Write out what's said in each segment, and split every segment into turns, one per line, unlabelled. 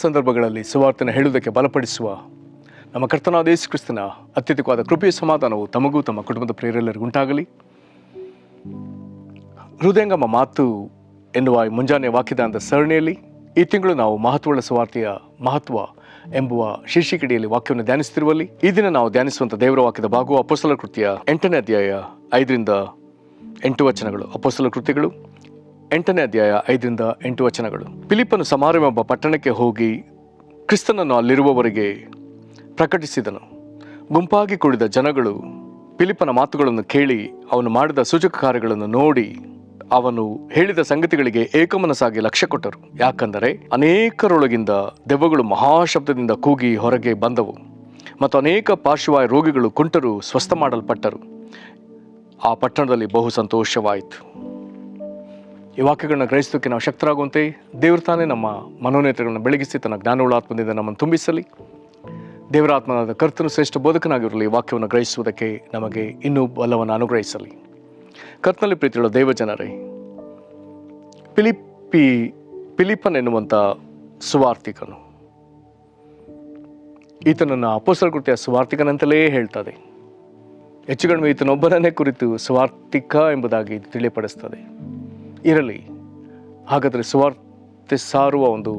ಸಂದರ್ಭಗಳಲ್ಲಿ ಸುವಾರ್ತೆಯನ್ನು ಹೇಳುವುದಕ್ಕೆ ಬಲಪಡಿಸುವ ನಮ್ಮ ಕರ್ತನಾದ ಯೇಸು ಕ್ರಿಸ್ತನ ಅತ್ಯಧಿಕವಾದ ಕೃಪೆಯ ಸಮಾಧಾನವು ತಮಗೂ ತಮ್ಮ ಕುಟುಂಬದ ಪ್ರಿಯರೆಲ್ಲರಿಗೂ ಉಂಟಾಗಲಿ. ಹೃದಯಂಗಮ ಮಾತು ಎನ್ನುವ ಮುಂಜಾನೆ ವಾಕ್ಯದಾನದ ಸರಣಿಯಲ್ಲಿ ಈ ತಿಂಗಳು ನಾವು ಮಹತ್ವವುಳ್ಳ ಸುವಾರ್ತೆಯ ಮಹತ್ವ ಎಂಬುವ ಶೀರ್ಷಿಕೆಡಿಯಲ್ಲಿ ವಾಕ್ಯವನ್ನು ಧ್ಯಾನಿಸುತ್ತಿರುವಲ್ಲಿ ಈ ದಿನ ನಾವು ಧ್ಯಾನಿಸುವಂಥ ದೇವರ ವಾಕ್ಯದ ಭಾಗವು ಅಪೊಸ್ತಲರ ಕೃತ್ಯ 8ನೇ ಅಧ್ಯಾಯ 5ರಿಂದ 8 ವಚನಗಳು. ಅಪೊಸ್ತಲರ ಕೃತ್ಯಗಳು 8ನೇ ಅಧ್ಯಾಯ 5ರಿಂದ 8 ವಚನಗಳು. ಫಿಲಿಪ್ಪನು ಸಮಾರ್ಯ ಎಂಬ ಪಟ್ಟಣಕ್ಕೆ ಹೋಗಿ ಕ್ರಿಸ್ತನನ್ನು ಅಲ್ಲಿರುವವರಿಗೆ ಪ್ರಕಟಿಸಿದನು. ಗುಂಪಾಗಿ ಕುಳಿದ ಜನಗಳು ಫಿಲಿಪ್ಪನ ಮಾತುಗಳನ್ನು ಕೇಳಿ ಅವನು ಮಾಡಿದ ಸೂಚಕ ಕಾರ್ಯಗಳನ್ನು ನೋಡಿ ಅವನು ಹೇಳಿದ ಸಂಗತಿಗಳಿಗೆ ಏಕಮನಸ್ಸಾಗಿ ಲಕ್ಷ್ಯ ಕೊಟ್ಟರು. ಯಾಕಂದರೆ ಅನೇಕರೊಳಗಿಂದ ದೆವ್ವಗಳು ಮಹಾಶಬ್ದದಿಂದ ಕೂಗಿ ಹೊರಗೆ ಬಂದವು ಮತ್ತು ಅನೇಕ ಪಾರ್ಶ್ವವಾಯು ರೋಗಿಗಳು ಕುಂಟರು ಸ್ವಸ್ಥ ಮಾಡಲ್ಪಟ್ಟರು. ಆ ಪಟ್ಟಣದಲ್ಲಿ ಬಹು ಸಂತೋಷವಾಯಿತು. ಈ ವಾಕ್ಯಗಳನ್ನ ಗ್ರಹಿಸೋದಕ್ಕೆ ನಾವು ಶಕ್ತರಾಗುವಂತೆ ದೇವರು ತಾನೇ ನಮ್ಮ ಮನೋನೇತ್ರಗಳನ್ನು ಬೆಳಗಿಸಿ ತನ್ನ ಜ್ಞಾನವುಳ್ಳ ಆತ್ಮದಿಂದ ನಮ್ಮನ್ನು ತುಂಬಿಸಲಿ. ದೇವರ ಆತ್ಮನಾದ ಕರ್ತನು ಶ್ರೇಷ್ಠ ಬೋಧಕನಾಗಿರಲಿ. ವಾಕ್ಯವನ್ನು ಗ್ರಹಿಸುವುದಕ್ಕೆ ನಮಗೆ ಇನ್ನೂ ಬಲವನ್ನು ಅನುಗ್ರಹಿಸಲಿ. ಕರ್ತನಲ್ಲಿ ಪ್ರೀತಿಯುಳ್ಳ ದೇವಜನರೇ, ಫಿಲಿಪ್ಪನ್ ಎನ್ನುವಂಥ ಸುವಾರ್ತಿಕನು, ಈತನನ್ನು ಅಪೊಸ್ತಲರ ಕೃತ್ಯ ಸುವಾರ್ತಿಕನಂತಲೇ ಹೇಳ್ತದೆ. ಹೆಚ್ಚು ಕಡಿಮೆ ಈತನೊಬ್ಬರನ್ನೇ ಕುರಿತು ಸುವಾರ್ತಿಕ ಎಂಬುದಾಗಿ ತಿಳಿಯಪಡಿಸ್ತದೆ. ಇರಲಿ, ಹಾಗಾದರೆ ಸುವಾರ್ತೆ ಸಾರುವ ಒಂದು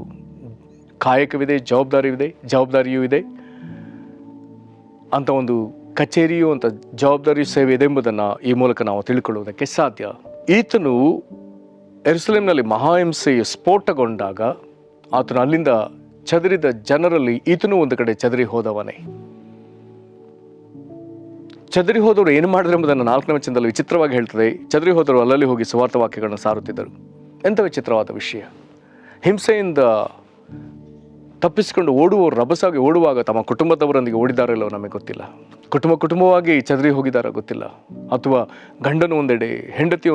ಕಾಯಕವಿದೆ, ಜವಾಬ್ದಾರಿಯೂ ಇದೆ ಅಂತ ಒಂದು ಕಚೇರಿಯು ಅಂತ ಜವಾಬ್ದಾರಿ ಸೇವೆ ಇದೆ ಎಂಬುದನ್ನು ಈ ಮೂಲಕ ನಾವು ತಿಳ್ಕೊಳ್ಳುವುದಕ್ಕೆ ಸಾಧ್ಯ. ಈತನು ಯೆರೂಸಲೇಮಿನಲ್ಲಿ ಮಹಾಹಿಂಸೆಯು ಸ್ಫೋಟಗೊಂಡಾಗ ಆತನು ಅಲ್ಲಿಂದ ಚದರಿದ ಜನರಲ್ಲಿ ಈತನು ಒಂದು ಕಡೆ ಚದರಿ ಹೋದವನೇ. ಚದರಿ ಹೋದವರು ಏನು ಮಾಡಿದ್ರು ಎಂಬುದನ್ನು 4ನೇ ವಚನದಲ್ಲಿ ವಿಚಿತ್ರವಾಗಿ ಹೇಳ್ತದೆ. ಚದರಿ ಹೋದವರು ಅಲ್ಲಲ್ಲಿ ಹೋಗಿ ಸುವಾರ್ಥ ವಾಕ್ಯಗಳನ್ನು ಸಾರುತ್ತಿದ್ದರು. ಎಂಥ ವಿಚಿತ್ರವಾದ ವಿಷಯ! ಹಿಂಸೆಯಿಂದ ತಪ್ಪಿಸಿಕೊಂಡು ಓಡುವವರು ರಭಸಾಗಿ ಓಡುವಾಗ ತಮ್ಮ ಕುಟುಂಬದವರೊಂದಿಗೆ ಓಡಿದಾರೋ ನಮಗೆ ಗೊತ್ತಿಲ್ಲ. ಕುಟುಂಬವಾಗಿ ಚದರಿ ಹೋಗಿದಾರೋ ಗೊತ್ತಿಲ್ಲ. ಅಥವಾ ಗಂಡನು ಒಂದೆಡೆ, ಹೆಂಡತಿ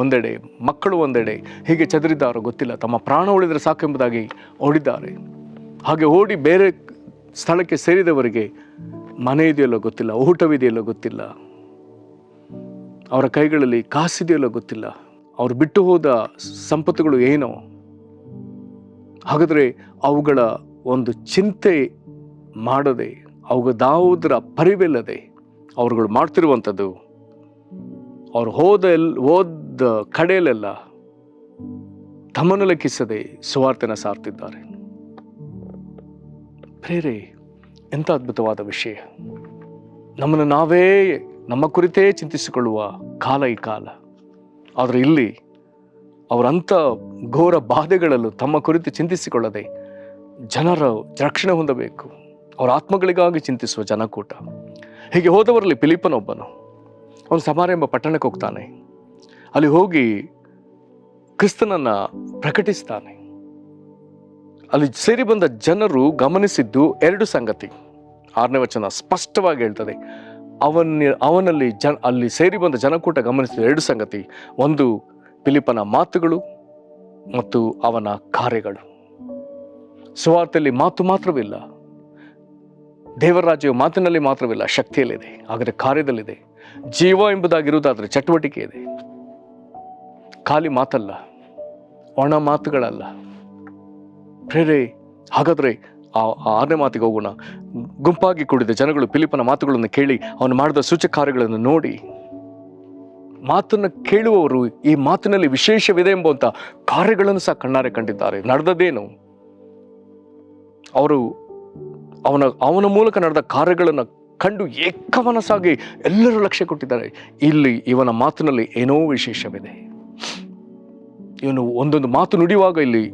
ಒಂದೆಡೆ, ಮಕ್ಕಳು ಒಂದೆಡೆ, ಹೀಗೆ ಚದರಿದ್ದಾರೋ ಗೊತ್ತಿಲ್ಲ. ತಮ್ಮ ಪ್ರಾಣ ಉಳಿದರೆ ಸಾಕು ಎಂಬುದಾಗಿ ಓಡಿದ್ದಾರೆ. ಹಾಗೆ ಓಡಿ ಬೇರೆ ಸ್ಥಳಕ್ಕೆ ಸೇರಿದವರಿಗೆ ಮನೆ ಇದೆಯಲ್ಲೋ ಗೊತ್ತಿಲ್ಲ, ಊಟವಿದೆಯಲ್ಲೋ ಗೊತ್ತಿಲ್ಲ, ಅವರ ಕೈಗಳಲ್ಲಿ ಕಾಸಿದೆಯಲ್ಲೋ ಗೊತ್ತಿಲ್ಲ, ಅವರು ಬಿಟ್ಟು ಹೋದ ಸಂಪತ್ತುಗಳು ಏನೋ. ಹಾಗಾದರೆ ಅವುಗಳ ಒಂದು ಚಿಂತೆ ಮಾಡದೆ, ಯಾವುದರ ಪರಿವಿಲ್ಲದೆ ಅವರುಗಳು ಮಾಡ್ತಿರುವಂಥದ್ದು, ಅವರು ಹೋದ ಕಡೆಯಲ್ಲೆಲ್ಲ ತಮ್ಮನ್ನು ಲೆಕ್ಕಿಸದೆ ಸುವಾರ್ತೆನ ಸಾರ್ತಿದ್ದಾರೆ. ಪ್ರೇರೆ, ಎಂಥ ಅದ್ಭುತವಾದ ವಿಷಯ! ನಮ್ಮನ್ನು ನಾವೇ ನಮ್ಮ ಕುರಿತೇ ಚಿಂತಿಸಿಕೊಳ್ಳುವ ಕಾಲ ಈ ಕಾಲ. ಆದರೆ ಇಲ್ಲಿ ಅವರಂಥ ಘೋರ ಬಾಧೆಗಳಲ್ಲೂ ತಮ್ಮ ಕುರಿತು ಚಿಂತಿಸಿಕೊಳ್ಳದೆ ಜನರು ರಕ್ಷಣೆ ಹೊಂದಬೇಕು, ಅವರ ಆತ್ಮಗಳಿಗಾಗಿ ಚಿಂತಿಸುವ ಜನಕೂಟ. ಹೀಗೆ ಹೋದವರಲ್ಲಿ ಫಿಲಿಪ್ಪನೊಬ್ಬನು. ಅವನು ಸಮಾರ್ಯ ಎಂಬ ಪಟ್ಟಣಕ್ಕೆ ಹೋಗ್ತಾನೆ. ಅಲ್ಲಿ ಹೋಗಿ ಕ್ರಿಸ್ತನನ್ನು ಪ್ರಕಟಿಸ್ತಾನೆ. ಅಲ್ಲಿ ಸೇರಿ ಬಂದ ಜನರು ಗಮನಿಸಿದ್ದು 2 ಸಂಗತಿ. 6ನೇ ವಚನ ಸ್ಪಷ್ಟವಾಗಿ ಹೇಳ್ತದೆ. ಅಲ್ಲಿ ಸೇರಿ ಬಂದ ಜನಕೂಟ ಗಮನಿಸಿದ 2 ಸಂಗತಿ. ಒಂದು, ಫಿಲಿಪ್ಪನ ಮಾತುಗಳು ಮತ್ತು ಅವನ ಕಾರ್ಯಗಳು. ಸುವಾರ್ತೆಯಲ್ಲಿ ಮಾತು ಮಾತ್ರವಿಲ್ಲ, ದೇವರ ರಾಜ್ಯವು ಮಾತಿನಲ್ಲಿ ಮಾತ್ರವಿಲ್ಲ, ಶಕ್ತಿಯಲ್ಲಿದೆ, ಆದರೆ ಕಾರ್ಯದಲ್ಲಿದೆ. ಜೀವ ಎಂಬುದಾಗಿರುವುದಾದರೆ ಚಟುವಟಿಕೆ ಇದೆ. ಖಾಲಿ ಮಾತಲ್ಲ, ಒಣ ಮಾತುಗಳಲ್ಲ. ಪ್ರೇರೆ, ಹಾಗಾದರೆ ಆ 6ನೇ ಮಾತಿಗೆ ಹೋಗೋಣ. ಗುಂಪಾಗಿ ಕೂಡಿದ ಜನಗಳು ಫಿಲಿಪ್ಪನ ಮಾತುಗಳನ್ನು ಕೇಳಿ ಅವನು ಮಾಡಿದ ಸೂಚಕ ಕಾರ್ಯಗಳನ್ನು ನೋಡಿ, ಮಾತನ್ನು ಕೇಳುವವರು ಈ ಮಾತಿನಲ್ಲಿ ವಿಶೇಷವಿದೆ ಎಂಬಂಥ ಕಾರ್ಯಗಳನ್ನು ಸಹ ಕಣ್ಣಾರೆ ಕಂಡಿದ್ದಾರೆ. ನಡೆದದೇನು? ಅವರು ಅವನ ಮೂಲಕ ನಡೆದ ಕಾರ್ಯಗಳನ್ನು ಕಂಡು ಏಕಮನಸ್ಸಾಗಿ ಎಲ್ಲರೂ ಲಕ್ಷ್ಯ ಕೊಟ್ಟಿದ್ದಾರೆ. ಇಲ್ಲಿ ಇವನ ಮಾತಿನಲ್ಲಿ ಏನೋ ವಿಶೇಷವಿದೆ. ಇವನು ಒಂದೊಂದು ಮಾತು ನುಡಿಯುವಾಗ ಇಲ್ಲಿ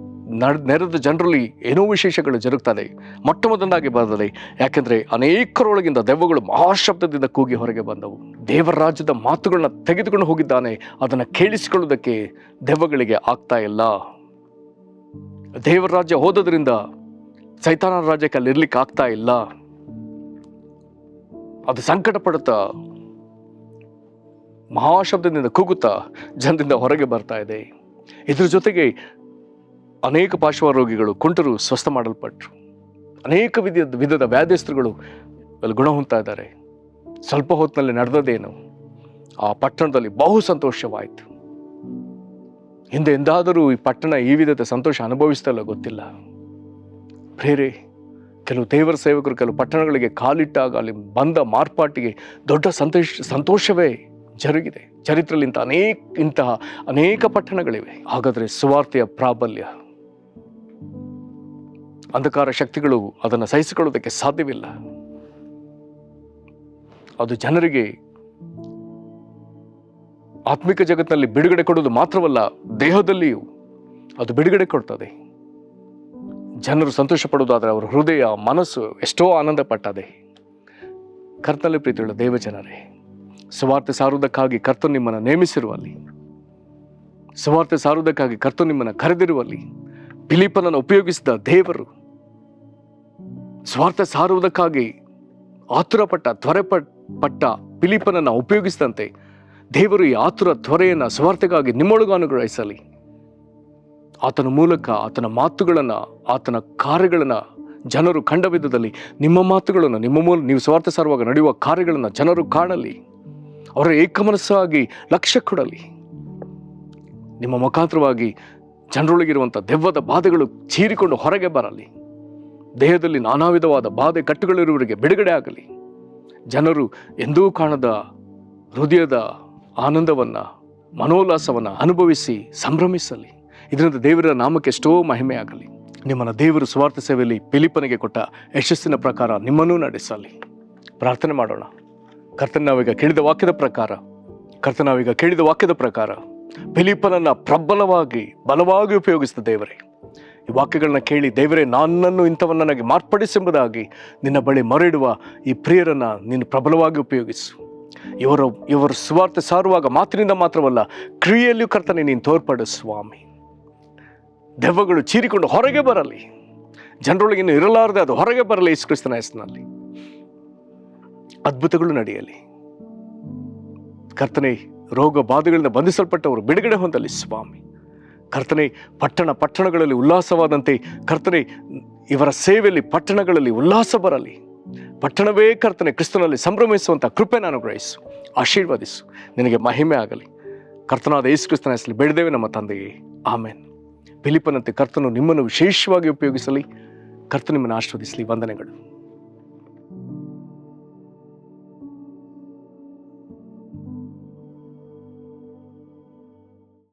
ನೆರೆದ ಜನರಲ್ಲಿ ಏನೋ ವಿಶೇಷಗಳು ಜರುಗ್ತದೆ. ಮೊಟ್ಟಮೊದಲಾಗಿ ಬರ್ತದೆ. ಯಾಕೆಂದರೆ ಅನೇಕರೊಳಗಿಂದ ದೆವ್ವಗಳು ಮಹಾಶಬ್ದದಿಂದ ಕೂಗಿ ಹೊರಗೆ ಬಂದವು. ದೇವರ ರಾಜ್ಯದ ಮಾತುಗಳನ್ನ ತೆಗೆದುಕೊಂಡು ಹೋಗಿದ್ದಾನೆ. ಅದನ್ನು ಕೇಳಿಸಿಕೊಳ್ಳುವುದಕ್ಕೆ ದೆವ್ವಗಳಿಗೆ ಆಗ್ತಾ ಇಲ್ಲ. ದೇವರ ರಾಜ್ಯ ಹೋದದ್ರಿಂದ ಸೈತಾನನ ರಾಜ್ಯಕ್ಕೆ ಅಲ್ಲಿ ಇರ್ಲಿಕ್ಕೆ ಆಗ್ತಾ ಇಲ್ಲ. ಅದು ಸಂಕಟ ಪಡುತ್ತಾ ಮಹಾಶಬ್ದದಿಂದ ಕೂಗುತ್ತಾ ಜನರಿಂದ ಹೊರಗೆ ಬರ್ತಾ ಇದೆ. ಇದ್ರ ಜೊತೆಗೆ ಅನೇಕ ಪಾರ್ಶ್ವ ರೋಗಿಗಳು, ಕುಂಟರು ಸ್ವಸ್ಥ ಮಾಡಲ್ಪಟ್ಟರು. ಅನೇಕ ವಿಧದ ವ್ಯಾಧಿಸ್ತರುಗಳು ಅಲ್ಲಿ ಗುಣ ಹೊಂದ್ತಾ ಇದ್ದಾರೆ. ಸ್ವಲ್ಪ ಹೊತ್ತಿನಲ್ಲಿ ನಡೆದದೇನು? ಆ ಪಟ್ಟಣದಲ್ಲಿ ಬಹು ಸಂತೋಷವಾಯಿತು. ಹಿಂದೆ ಎಂದಾದರೂ ಈ ಪಟ್ಟಣ ಈ ವಿಧದ ಸಂತೋಷ ಅನುಭವಿಸ್ತಲ್ಲ ಗೊತ್ತಿಲ್ಲ. ಪ್ರೇರೆ, ಕೆಲವು ದೇವರ ಸೇವಕರು ಕೆಲವು ಪಟ್ಟಣಗಳಿಗೆ ಕಾಲಿಟ್ಟಾಗ ಅಲ್ಲಿ ಬಂದ ಮಾರ್ಪಾಟಿಗೆ ದೊಡ್ಡ ಸಂತೋಷವೇ ಜರುಗಿದೆ. ಚರಿತ್ರೆಯಲ್ಲಿ ಇಂತಹ ಅನೇಕ ಪಟ್ಟಣಗಳಿವೆ. ಹಾಗಾದರೆ ಸುವಾರ್ತೆಯ ಪ್ರಾಬಲ್ಯ, ಅಂಧಕಾರ ಶಕ್ತಿಗಳು ಅದನ್ನು ಸಹಿಸಿಕೊಳ್ಳುವುದಕ್ಕೆ ಸಾಧ್ಯವಿಲ್ಲ. ಅದು ಜನರಿಗೆ ಆತ್ಮಿಕ ಜಗತ್ತಿನಲ್ಲಿ ಬಿಡುಗಡೆ ಕೊಡುವುದು ಮಾತ್ರವಲ್ಲ, ದೇಹದಲ್ಲಿಯೂ ಅದು ಬಿಡುಗಡೆ ಕೊಡ್ತದೆ. ಜನರು ಸಂತೋಷ ಪಡುವುದಾದರೆ ಅವರ ಹೃದಯ ಮನಸ್ಸು ಎಷ್ಟೋ ಆನಂದ ಪಟ್ಟದೆ. ಕರ್ತನಲ್ಲಿ ಪ್ರೀತಿಯುಳ್ಳ ದೇವಜನರೇ, ಸುವಾರ್ತೆ ಸಾರುವುದಕ್ಕಾಗಿ ಕರ್ತನು ನಿಮ್ಮನ್ನು ನೇಮಿಸಿರುವಲ್ಲಿ, ಸುವಾರ್ತೆ ಸಾರುವುದಕ್ಕಾಗಿ ಕರ್ತನು ನಿಮ್ಮನ್ನು ಕರೆದಿರುವಲ್ಲಿ, ಫಿಲಿಪ್ಪನನ್ನು ಉಪಯೋಗಿಸಿದ ದೇವರು ಸ್ವಾರ್ಥ ಸಾರುವುದಕ್ಕಾಗಿ ಆತುರಪಟ್ಟ ತ್ವರೆಪಟ್ಟ ಫಿಲಿಪ್ಪನನ್ನು ಉಪಯೋಗಿಸಿದಂತೆ ದೇವರು ಈ ಆತುರ ತ್ವರೆಯನ್ನು ಸ್ವಾರ್ಥಕ್ಕಾಗಿ ನಿಮ್ಮೊಳಗೂ ಅನುಗ್ರಹಿಸಲಿ. ಆತನ ಮೂಲಕ ಆತನ ಮಾತುಗಳನ್ನು, ಆತನ ಕಾರ್ಯಗಳನ್ನು ಜನರು ಕಂಡ ವಿಧದಲ್ಲಿ ನಿಮ್ಮ ಮಾತುಗಳನ್ನು, ನಿಮ್ಮ ಮೂಲ ನೀವು ಸ್ವಾರ್ಥ ಸಾರುವಾಗ ನಡೆಯುವ ಕಾರ್ಯಗಳನ್ನು ಜನರು ಕಾಣಲಿ. ಅವರ ಏಕಮನಸ್ಸಾಗಿ ಲಕ್ಷ್ಯ ಕೊಡಲಿ. ನಿಮ್ಮ ಮುಖಾಂತರವಾಗಿ ಜನರೊಳಗಿರುವಂಥ ದೆವ್ವದ ಬಾಧೆಗಳು ಚೀರಿಕೊಂಡು ಹೊರಗೆ ಬರಲಿ. ದೇಹದಲ್ಲಿ ನಾನಾ ವಿಧವಾದ ಬಾಧೆ ಕಟ್ಟುಗಳಿರುವವರಿಗೆ ಬಿಡುಗಡೆ ಆಗಲಿ. ಜನರು ಎಂದೂ ಕಾಣದ ಹೃದಯದ ಆನಂದವನ್ನು, ಮನೋಲ್ಲಾಸವನ್ನು ಅನುಭವಿಸಿ ಸಂಭ್ರಮಿಸಲಿ. ಇದರಿಂದ ದೇವರ ನಾಮಕ್ಕೆ ಎಷ್ಟೋ ಮಹಿಮೆ ಆಗಲಿ. ನಿಮ್ಮನ್ನು ದೇವರು ಸ್ವಾರ್ಥ ಸೇವೆಯಲ್ಲಿ ಫಿಲಿಪ್ಪನಿಗೆ ಕೊಟ್ಟ ಯಶಸ್ಸಿನ ಪ್ರಕಾರ ನಿಮ್ಮನ್ನೂ ನಡೆಸಲಿ. ಪ್ರಾರ್ಥನೆ ಮಾಡೋಣ. ಕರ್ತನಾವೀಗ ಕೇಳಿದ ವಾಕ್ಯದ ಪ್ರಕಾರ ಫಿಲಿಪ್ಪನನ್ನು ಪ್ರಬಲವಾಗಿ ಬಲವಾಗಿ ಉಪಯೋಗಿಸಿದ ದೇವರೇ, ಈ ವಾಕ್ಯಗಳನ್ನ ಕೇಳಿ ದೇವರೇ, ನನ್ನನ್ನು ಇಂಥವನ್ನ ನನಗೆ ಮಾರ್ಪಡಿಸೆಂಬುದಾಗಿ ನಿನ್ನ ಬಳಿ ಮೊರೆಯಿಡುವ ಈ ಪ್ರಿಯರನ್ನು ನೀನು ಪ್ರಬಲವಾಗಿ ಉಪಯೋಗಿಸು. ಇವರು ಸುವಾರ್ತೆ ಸಾರುವಾಗ ಮಾತಿನಿಂದ ಮಾತ್ರವಲ್ಲ, ಕ್ರಿಯೆಯಲ್ಲಿಯೂ ಕರ್ತನೆ ನೀನು ತೋರ್ಪಡು ಸ್ವಾಮಿ. ದೆವ್ವಗಳು ಚೀರಿಕೊಂಡು ಹೊರಗೆ ಬರಲಿ. ಜನರೊಳಗೆ ಇನ್ನು ಇರಲಾರದೆ ಅದು ಹೊರಗೆ ಬರಲಿ. ಯೇಸು ಕ್ರಿಸ್ತನ ಹೆಸರಿನಲ್ಲಿ ಅದ್ಭುತಗಳು ನಡೆಯಲಿ. ಕರ್ತನೆ, ರೋಗ ಬಾಧೆಗಳಿಂದ ಬಂಧಿಸಲ್ಪಟ್ಟವರು ಬಿಡುಗಡೆ ಹೊಂದಲಿ ಸ್ವಾಮಿ. ಕರ್ತನೆ, ಪಟ್ಟಣಗಳಲ್ಲಿ ಉಲ್ಲಾಸವಾದಂತೆ ಕರ್ತನೆ, ಇವರ ಸೇವೆಯಲ್ಲಿ ಪಟ್ಟಣಗಳಲ್ಲಿ ಉಲ್ಲಾಸ ಬರಲಿ. ಪಟ್ಟಣವೇ ಕರ್ತನೆ ಕ್ರಿಸ್ತನಲ್ಲಿ ಸಂಭ್ರಮಿಸುವಂಥ ಕೃಪೆಯನ್ನು ಅನುಗ್ರಹಿಸು, ಆಶೀರ್ವದಿಸು. ನಿನಗೆ ಮಹಿಮೆ ಆಗಲಿ. ಕರ್ತನಾದ ಯೇಸು ಕ್ರಿಸ್ತನ ಹೆಸರಲ್ಲಿ ಬೇಡಿದ್ದೇವೆ ನಮ್ಮ ತಂದೆಯೇ, ಆಮೇನ್. ಫಿಲಿಪ್ಪನಂತೆ ಕರ್ತನು ನಿಮ್ಮನ್ನು ವಿಶೇಷವಾಗಿ ಉಪಯೋಗಿಸಲಿ. ಕರ್ತನು ನಿಮ್ಮನ್ನು ಆಶೀರ್ವದಿಸಲಿ. ವಂದನೆಗಳು.